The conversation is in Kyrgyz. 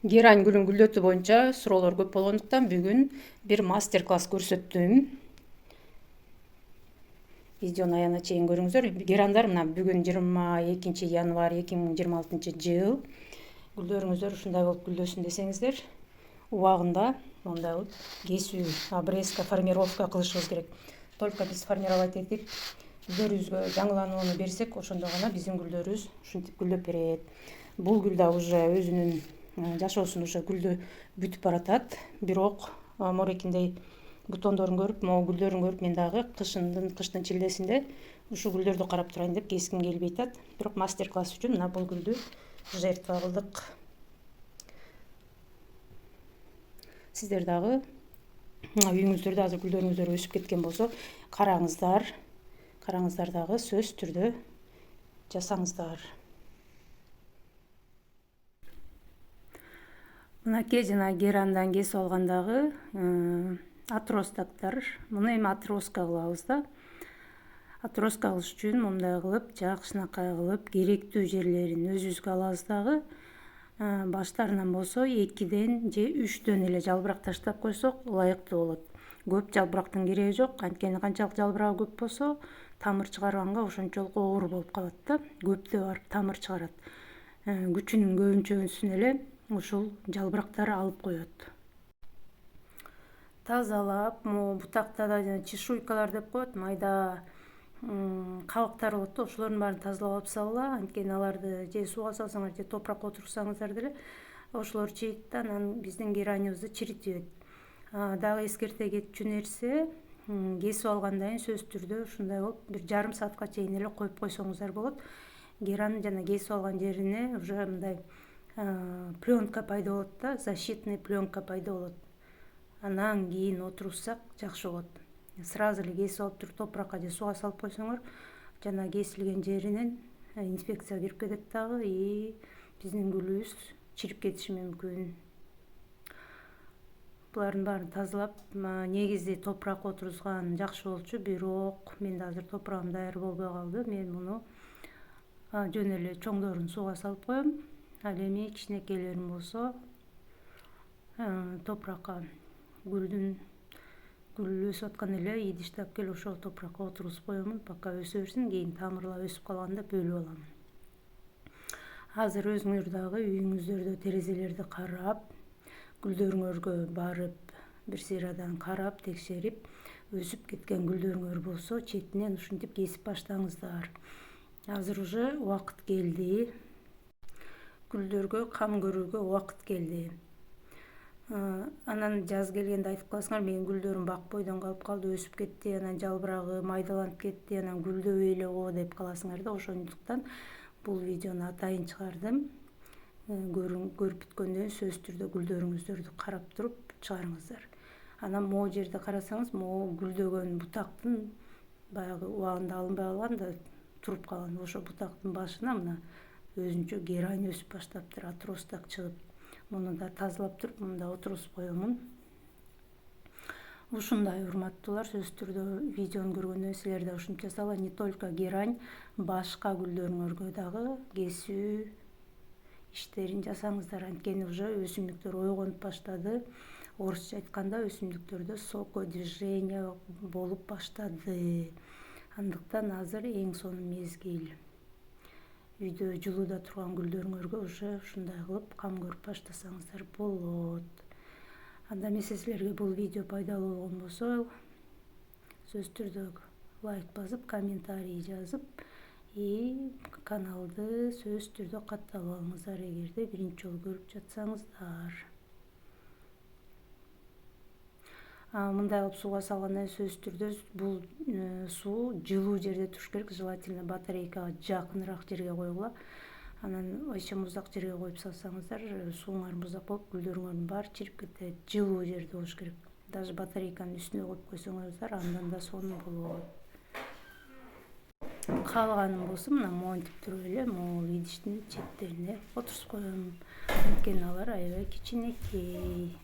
Герань гүлүн гүлдөтүү боюнча суроолор көп болгондуктан бүгүн бир мастер класс көрсөттүм. Видеону аягына чейин көрүңүздөр. Герандар мына бүгүн 22 январь 2026 жыл. Гүлдөрүңүздөр ушундай болуп гүлдөсүн десеңиздер, убагында мондай болуп кесүү, обрезка, формировка кылышыбыз керек. Только биз формировать этип гүлдөрүбүзгө жаңыланууну берсек, ошондо гана биздин гүлдөрүбүз ушинтип гүлдөп берет. Бул гүл да уже өзүнүн жашоосун уже гүлдө бүтүп баратат. Бирок морекиндей бутондорун көрүп, могу гүлдөрүн көрүп, мен дагы кыштын чилдесинде ушул гүлдөрдү карап турайын деп кеским келбей атат. Бирок мастер класс үчүн мына бул гүлдү жертва кылдык. Сиздер дагы үйүңүздөрдө азыр гүлдөрүңүздөр өсүп кеткен болсо, караңыздар дагы сөзсүз түрдө жасаңыздар. Мынакей жана герандан кесип алгандагы отростоктор. Муну эми отроска кылабыз да. Отроска кылыш үчүн мындай кылып, жакшынакай кылып, керектүү жерлерин өзүбүзгө алабыз дагы. Баштарынан болсо 2ден же 3дөн эле жалбырак таштап койсок ылайыктуу болот. Көп жалбырактын кереги жок. Анткени канчалык жалбырагы көп болсо, тамыр чыгарганга ошончолук оор болуп калат да. Көптөө барып тамыр чыгарат. Күчүнүн көбүнчөсүн эле ушул жалбырактар алып коет. Тазалап, могу бутакта да чешуйкалар деп коет, майда кабыктар болот да, ошолордун баарын тазалап алып салгыла. Анткени аларды же сууга салсаңар, же топуракка отурсаңыздар деле ошолор чийит да, анан биздин геранибызды чиритет. Дагы эскерте кетчү нерсе, кесип алгандан кийин сөзсүз түрдө ушундай болуп бир жарым саатка чейин эле коюп койсоңуздар болот. Геранын жана кесип алган жерине уже мындай пленка пайда болот да, защитный пленка пайда болот. Анан кийин отурсак жакшы болот. Сразу эле кесип алып туруп топуракка же сууга салып койсоңор, жана кесилген жеринен инфекция кирип кетет дагы, и биздин гүлүбүз чирип кетиши мүмкүн. Булардын баарын тазалап, негизи топуракка отургузган жакшы болчу, бирок менде азыр топурагым даяр болбой калды. Мен муну жөн эле чоңдорун сууга салып коем. Ал эми кичинекейлерин болсо топуракка гүл өсүп аткан эле идиштеп келип ошол топуракка отургузуп коемун, пока өсө берсин, кийин тамырлап өсүп калганда бөлүп алам. Азыр өзүңөр дагы үйүңүздөрдө терезелерди карап, гүлдөрүңөргө барып, бир сыйрадан карап, текшерип, өсүп кеткен гүлдөрүңөр болсо, четинен ушинтип кесип баштаңыздар. Азыр уже убакыт келди. Гүлдөргө кам көрүүгө убакыт келди. Анан жаз келгенде айтып каласыңар, менин гүлдөрүм бак бойдон калып калды, өсүп кетти, анан жалбырагы майдаланып кетти, анан гүлдөбөй эле го деп каласыңар да. Ошондуктан бул видеону атайын чыгардым. Көрүп бүткөндөн сөзсүз түрдө гүлдөрүңүздөрдү карап туруп чыгарыңыздар. Анан могу жерди карасаңыз, могу гүлдөгөн бутактын баягы убагында алынбай калган да туруп калган. Ошо бутактын башына мына өзүнчө герань өсүп баштаптыр, отросток чыгып. Муну да тазалап туруп, мында отургузуп коемун. Ушундай урматтуулар, сөзсүз түрдө видеону көргөндөн силер да ушинтип жасагыла. Не только герань, башка гүлдөрүңөргө дагы кесүү иштерин жасаңыздар. Анткени уже өсүмдүктөр ойгонуп баштады. Орусча айтканда өсүмдүктөрдө сокодвижение болуп баштады. Андыктан азыр эң сонун мезгил. Үйдө жылууда турган гүлдөрүңөргө уже ушундай кылып кам көрүп баштасаңыздар болот. Анда эмесе силерге бул видео пайдалуу болгон болсо, сөзсүз түрдө лайк басып, комментарий жазып, каналды сөзсүз түрдө катталып алыңыздар, эгерде биринчи жолу көрүп жатсаңыздар. Мындай кылып сууга салгандан кийин сөзсүз түрдө бул суу жылуу жерде туруш керек, желательно батарейкага жакыныраак жерге койгула. Анан еще муздак жерге коюп салсаңыздар, сууңар муздак болуп, гүлдөрүңөрдүн баары чирип кетет. Жылуу жерде болуш керек. Даже батарейканын үстүнө коюп койсоңуздар, андан да сонун болот. Каалаганым болсо мына монтип туруп эле могу идиштин четтерине отургузуп коем. Анткени алар аябай кичинекей.